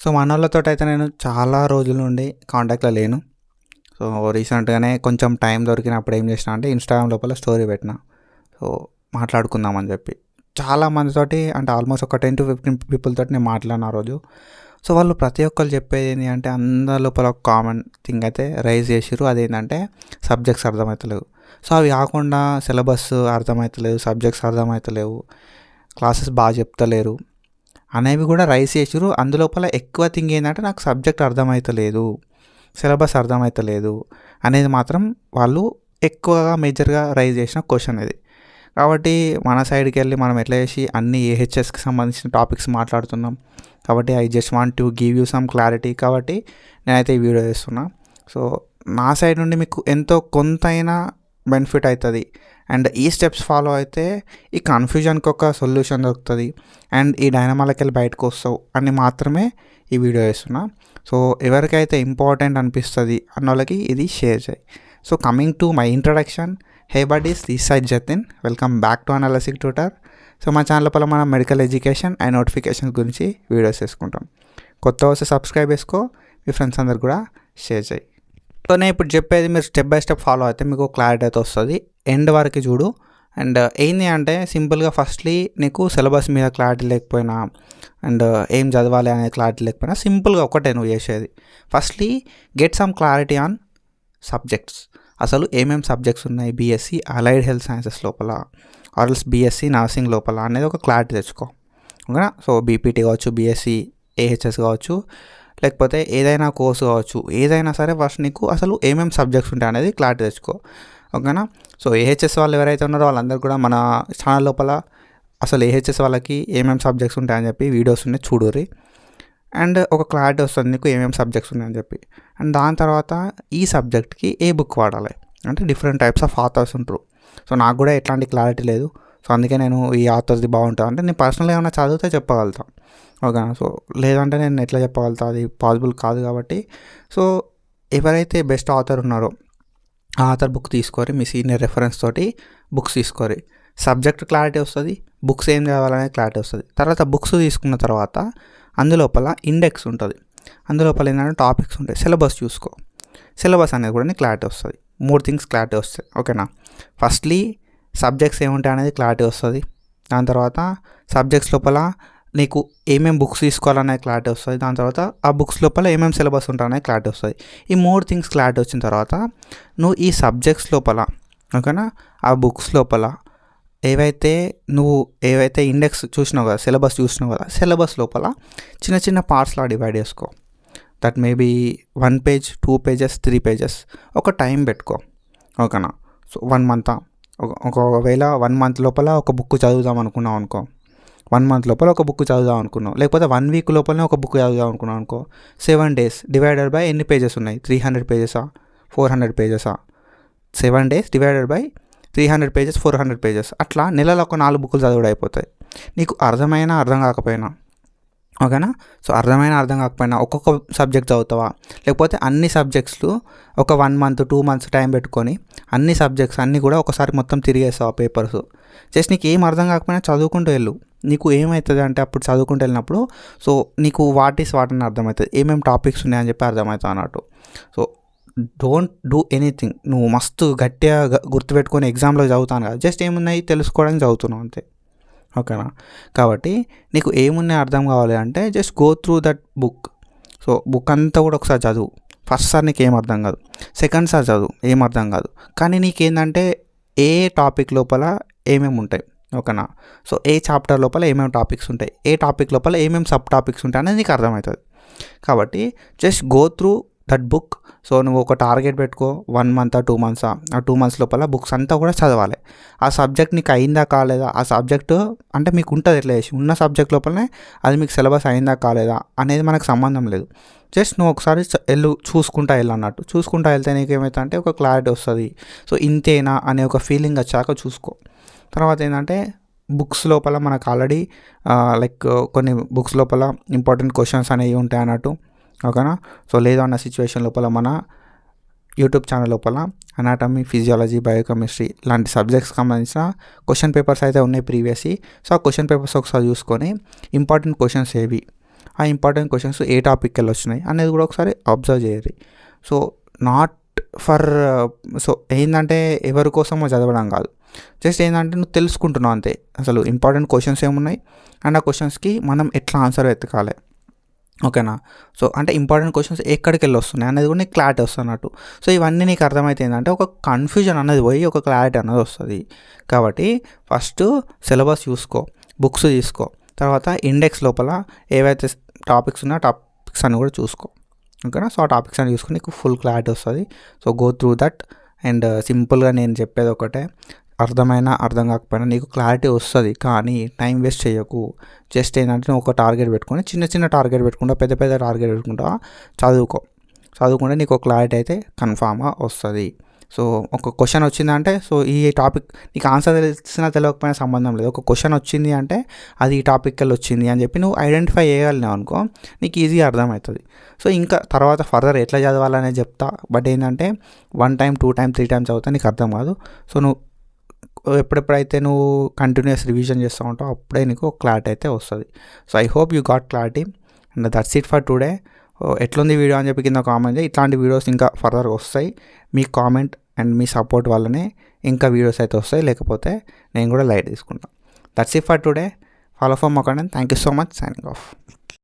So మనోళ్ళతోటయితే నేను చాలా రోజుల నుండి కాంటాక్ట్‌లో లేను. సో రీసెంట్‌గానే కొంచెం టైం దొరికినప్పుడు ఏం చేసినా అంటే ఇన్‌స్టాగ్రామ్ లోపల స్టోరీ పెట్టినా. సో మాట్లాడుకుందాం అని చెప్పి. చాలా మందితోటి అంటే ఆల్మోస్ట్ ఒక 10-15 పీపుల్ తోటి నేను మాట్లాడిన ఆ రోజు. సో వాళ్ళు ప్రతి ఒక్కళ్ళు చెప్పేది ఏంటి అంటే అందరి లోపల ఒక కామన్ థింగ్ అయితే రైజ్ చేసిర్రు. అదేంటంటే సబ్జెక్ట్స్ అర్థమైతలేవు. సో అవి కాకుండా సిలబస్ అర్థమైతలేదు, సబ్జెక్ట్స్ అర్థమైతలేవు, క్లాసెస్ బాగా చెప్తలేరు అనేవి కూడా రైజ్ చేసిర్రు. అందులోపల ఎక్కువ థింగ్ ఏంటంటే నాకు సబ్జెక్ట్ అర్థమైతలేదు, సిలబస్ అర్థమైతలేదు అనేది మాత్రం వాళ్ళు ఎక్కువగా మేజర్గా రైజ్ చేసిన క్వశ్చన్ ఇది. కాబట్టి మన సైడ్కి వెళ్ళి మనం ఎట్లా చేసి అన్ని ఏహెచ్ఎస్కి సంబంధించిన టాపిక్స్ మాట్లాడుతున్నాం. కాబట్టి I just want to give you some clarity. కాబట్టి నేనైతే ఈ వీడియో చేస్తున్నా. సో నా సైడ్ నుండి మీకు ఎంతో కొంతైనా బెనిఫిట్ అవుతుంది అండ్ ఈ స్టెప్స్ ఫాలో అయితే ఈ కన్ఫ్యూజన్కి ఒక సొల్యూషన్ దొరుకుతుంది అండ్ ఈ డైనమాలకి వెళ్ళి బయటకు వస్తావు అని మాత్రమే ఈ వీడియో చేస్తున్నా. సో ఎవరికైతే ఇంపార్టెంట్ అనిపిస్తుంది అన్న వాళ్ళకి ఇది షేర్ చేయి. So coming to my introduction, hey buddies, this side Jatin, welcome back to Analysic Tutor. So మా ఛానల్ లోపల మనం మెడికల్ ఎడ్యుకేషన్ అండ్ నోటిఫికేషన్స్ గురించి వీడియోస్ చేసుకుంటాం. కొత్త వస్తే సబ్స్క్రైబ్ చేసుకో, మీ ఫ్రెండ్స్ అందరు కూడా షేర్ చేయి. సో నేను ఇప్పుడు చెప్పేది మీరు స్టెప్ బై స్టెప్ ఫాలో అయితే మీకు క్లారిటీ అయితే వస్తుంది. ఎండ్ వరకు చూడు. అండ్ ఏంటి అంటే సింపుల్గా ఫస్ట్లీ నీకు సిలబస్ మీద క్లారిటీ లేకపోయినా అండ్ ఏం చదవాలి అనే క్లారిటీ లేకపోయినా సింపుల్గా ఒకటే నువ్వు చేసేది. Firstly get some clarity on subjects. అసలు ఏమేమి సబ్జెక్ట్స్ ఉన్నాయి బీఎస్సీ అలైడ్ హెల్త్ సైన్సెస్ లోపల ఆర్ఎల్స్ బీఎస్సీ నర్సింగ్ లోపల అనేది ఒక క్లారిటీ తెచ్చుకో. ఓకేనా? సో బీపీటీ కావచ్చు, బీఎస్సీ ఏహెచ్ఎస్ కావచ్చు, లేకపోతే ఏదైనా కోర్సు కావచ్చు, ఏదైనా సరే ఫస్ట్ నీకు అసలు ఏమేమి సబ్జెక్ట్స్ ఉంటాయి అనేది క్లారిటీ తెచ్చుకో. ఓకేనా? సో ఏహెచ్ఎస్ వాళ్ళు ఎవరైతే ఉన్నారో వాళ్ళందరూ కూడా మన ఛానల్ లోపల అసలు ఏహెచ్ఎస్ వాళ్ళకి ఏమేమి సబ్జెక్ట్స్ ఉంటాయని చెప్పి వీడియోస్ ఉన్నాయి చూడుర్రి. అండ్ ఒక క్లారిటీ వస్తుంది నీకు ఏమేమి సబ్జెక్ట్స్ ఉన్నాయని చెప్పి. అండ్ దాని తర్వాత ఈ సబ్జెక్ట్కి ఏ బుక్ వాడాలి అంటే డిఫరెంట్ టైప్స్ ఆఫ్ ఆథర్స్ ఉంటారు. సో నాకు కూడా ఎట్లాంటి క్లారిటీ లేదు. సో అందుకే నేను ఈ ఆథర్స్ది బాగుంటుంది అంటే నేను పర్సనల్గా ఏమైనా చదివితే చెప్పగలుగుతా. ఓకేనా? సో లేదంటే నేను ఎట్లా చెప్పగలుగుతా, అది పాసిబుల్ కాదు. కాబట్టి సో ఎవరైతే బెస్ట్ ఆథర్ ఉన్నారో ఆ ఆథర్ బుక్ తీసుకోరి, మీ సీనియర్ రెఫరెన్స్ తోటి బుక్స్ తీసుకోరి. సబ్జెక్ట్ క్లారిటీ వస్తుంది, బుక్స్ ఏం చదవాలనే క్లారిటీ వస్తుంది. తర్వాత బుక్స్ తీసుకున్న తర్వాత అందులోపల ఇండెక్స్ ఉంటుంది, అందులోపల ఏంటంటే టాపిక్స్ ఉంటాయి. సిలబస్ చూసుకో, సిలబస్ అనేది కూడా నీకు క్లారిటీ వస్తుంది. 3 థింగ్స్ క్లారిటీ వస్తాయి. ఓకేనా? ఫస్ట్లీ సబ్జెక్ట్స్ ఏముంటాయి అనేది క్లారిటీ వస్తుంది. దాని తర్వాత సబ్జెక్ట్స్ లోపల నీకు ఏమేమి బుక్స్ తీసుకోవాలనే క్లారిటీ వస్తుంది. దాని తర్వాత ఆ బుక్స్ లోపల ఏమేమి సిలబస్ ఉంటాయనే క్లారిటీ వస్తుంది. ఈ 3 థింగ్స్ క్లారిటీ వచ్చిన తర్వాత నువ్వు ఈ సబ్జెక్ట్స్ లోపల, ఓకేనా, ఆ బుక్స్ లోపల ఏవైతే ఇండెక్స్ చూసినావు కదా, సిలబస్ చూసినావు కదా, సిలబస్ లోపల చిన్న చిన్న పార్ట్స్లా డివైడ్ చేసుకో. That maybe 1 page, 2 pages, 3 pages. ఒక టైం పెట్టుకో. ఓకేనా? సో 1 మంత్, ఒకవేళ 1 మంత్ లోపల ఒక బుక్ చదువుదాం అనుకున్నావు అనుకో, 1 మంత్ లోపల ఒక బుక్ చదువుదాం అనుకున్నావు, లేకపోతే 1 వీక్ లోపలనే ఒక బుక్ చదువుదాం అనుకున్నావు అనుకో, 7 days డివైడెడ్ బై ఎన్ని పేజెస్ ఉన్నాయి, 300 పేజెసా, 400 పేజెసా? 7 days divided by 300 pages, 400 pages. అట్లా నెలలో ఒక 4 బుక్కులు చదువుడు అయిపోతాయి. నీకు అర్థమైనా అర్థం కాకపోయినా. ఓకేనా? సో అర్థం కాకపోయినా ఒక్కొక్క సబ్జెక్ట్ చదువుతావా, లేకపోతే అన్ని సబ్జెక్ట్స్లు ఒక 1 month, 2 months టైం పెట్టుకొని అన్ని సబ్జెక్ట్స్ అన్నీ కూడా ఒకసారి మొత్తం తిరిగేస్తావు పేపర్స్. జస్ట్ నీకు ఏం అర్థం కాకపోయినా చదువుకుంటూ వెళ్ళు. నీకు ఏమవుతుంది అంటే అప్పుడు చదువుకుంటూ వెళ్ళినప్పుడు సో నీకు వాట్ అని అర్థమవుతుంది, ఏమేమి టాపిక్స్ ఉన్నాయని చెప్పి అర్థమవుతుంది అన్నట్టు. So don't do anything. నువ్వు మస్తు గట్టిగా గుర్తుపెట్టుకొని ఎగ్జామ్లో చదువుతాను కదా, జస్ట్ ఏమున్నాయి తెలుసుకోవడానికి చదువుతున్నావు అంతే. ఓకేనా? కాబట్టి నీకు ఏమున్నాయి అర్థం కావాలి అంటే just go through that book. So book అంతా కూడా ఒకసారి చదువు. ఫస్ట్ సార్ నీకు ఏం అర్థం కాదు, సెకండ్ సార్ చదువు, ఏం అర్థం కాదు. కానీ నీకేందంటే ఏ టాపిక్ లోపల ఏమేమి ఉంటాయి, ఓకేనా, సో ఏ చాప్టర్ లోపల ఏమేమి టాపిక్స్ ఉంటాయి, ఏ టాపిక్ లోపల ఏమేమి సబ్ టాపిక్స్ ఉంటాయి అనేది నీకు అర్థమవుతుంది. కాబట్టి just go through that book. So నువ్వు ఒక టార్గెట్ పెట్టుకో, 1 month, 2 months. ఆ 2 months లోపల బుక్స్ అంతా కూడా చదవాలి. ఆ సబ్జెక్ట్ నీకు అయిందా కాలేదా, ఆ సబ్జెక్టు అంటే మీకు ఉంటుంది ఎట్లా చేసి ఉన్న సబ్జెక్ట్ లోపలనే అది మీకు సిలబస్ అయిందా కాలేదా అనేది మనకు సంబంధం లేదు. జస్ట్ నువ్వు ఒకసారి చూసుకుంటా అన్నట్టు. చూసుకుంటా వెళ్తే నీకు ఏమవుతుందంటే ఒక క్లారిటీ వస్తుంది. సో ఇంతేనా అనే ఒక ఫీలింగ్ వచ్చాక చూసుకో. తర్వాత ఏంటంటే బుక్స్ లోపల మనకు ఆల్రెడీ లైక్ కొన్ని బుక్స్ లోపల ఇంపార్టెంట్ క్వశ్చన్స్ అనేవి ఉంటాయి అన్నట్టు. ఓకేనా? సో లేదు అన్న సిచ్యువేషన్ లోపల మన యూట్యూబ్ ఛానల్ లోపల అనాటమీ, ఫిజియాలజీ, బయోకెమిస్ట్రీ లాంటి సబ్జెక్ట్స్కి సంబంధించిన క్వశ్చన్ పేపర్స్ అయితే ఉన్నాయి ప్రీవియస్లీ. సో ఆ క్వశ్చన్ పేపర్స్ ఒకసారి చూసుకొని ఇంపార్టెంట్ క్వశ్చన్స్ ఏవి ఆ ఇంపార్టెంట్ క్వశ్చన్స్ ఏ టాపిక్కి వెళ్ళి వచ్చినాయి అనేది కూడా ఒకసారి అబ్జర్వ్ చేయాలి. సో నాట్ ఫర్ సో ఏంటంటే ఎవరి కోసమో చదవడం కాదు, జస్ట్ ఏంటంటే నువ్వు తెలుసుకుంటున్నావు అంతే. అసలు ఇంపార్టెంట్ క్వశ్చన్స్ ఏమున్నాయి అండ్ ఆ క్వశ్చన్స్కి మనం ఎట్లా ఆన్సర్ వెతకాలి, ఓకేనా. సో అంటే ఇంపార్టెంట్ క్వశ్చన్స్ ఎక్కడికి వెళ్ళి వస్తున్నాయి అనేది కూడా నీకు క్లారిటీ వస్తున్నట్టు. సో ఇవన్నీ నీకు అర్థమైతే ఏంటంటే ఒక కన్ఫ్యూజన్ అనేది పోయి ఒక క్లారిటీ అనేది వస్తుంది. కాబట్టి ఫస్ట్ సిలబస్ చూసుకో, బుక్స్ తీసుకో, తర్వాత ఇండెక్స్ లోపల ఏవైతే టాపిక్స్ ఉన్నాయో టాపిక్స్ అన్ని కూడా చూసుకో, ఓకేనా. సో ఆ టాపిక్స్ అన్ని చూసుకుని నీకు ఫుల్ క్లారిటీ వస్తుంది. So go through that. And సింపుల్గా నేను చెప్పేది ఒకటే, అర్థమైనా అర్థం కాకపోయినా నీకు క్లారిటీ వస్తుంది, కానీ టైం వేస్ట్ చేయకు. జస్ట్ ఏంటంటే నువ్వు ఒక టార్గెట్ పెట్టుకొని చిన్న చిన్న టార్గెట్ పెట్టుకుంటా, పెద్ద పెద్ద టార్గెట్ పెట్టుకుంటా చదువుకుంటే నీకు క్లారిటీ అయితే కన్ఫామ్గా వస్తుంది. సో ఒక క్వశ్చన్ వచ్చిందంటే సో ఈ టాపిక్ నీకు ఆన్సర్ తెలిసినా తెలియకపోయినా సంబంధం లేదు. ఒక క్వశ్చన్ వచ్చింది అంటే అది ఈ టాపిక్ వెళ్ళి వచ్చింది అని చెప్పి నువ్వు ఐడెంటిఫై చేయగలిగినావు అనుకో, నీకు ఈజీగా అర్థమవుతుంది. సో ఇంకా తర్వాత ఫర్దర్ ఎట్లా చదవాలనే చెప్తా. బట్ ఏంటంటే 1 టైం 2 టైం 3 టైమ్స్ చదివితే నీకు అర్థం కాదు. సో నువ్వు ఎప్పుడెప్పుడైతే నువ్వు కంటిన్యూస్ రివిజన్ చేస్తూ ఉంటావు అప్పుడే నీకు క్లారిటీ అయితే వస్తుంది. So I hope you got clarity and that's it for today. ఎట్లుంది వీడియో అని చెప్పి కింద కామెంట్ చేయి. ఇట్లాంటి వీడియోస్ ఇంకా ఫర్దర్గా వస్తాయి. మీ కామెంట్ అండ్ మీ సపోర్ట్ వల్లనే ఇంకా వీడియోస్ అయితే వస్తాయి, లేకపోతే నేను కూడా లైట్ తీసుకుంటాను. That's it for today. Follow for more content. Thank you so much. Signing of.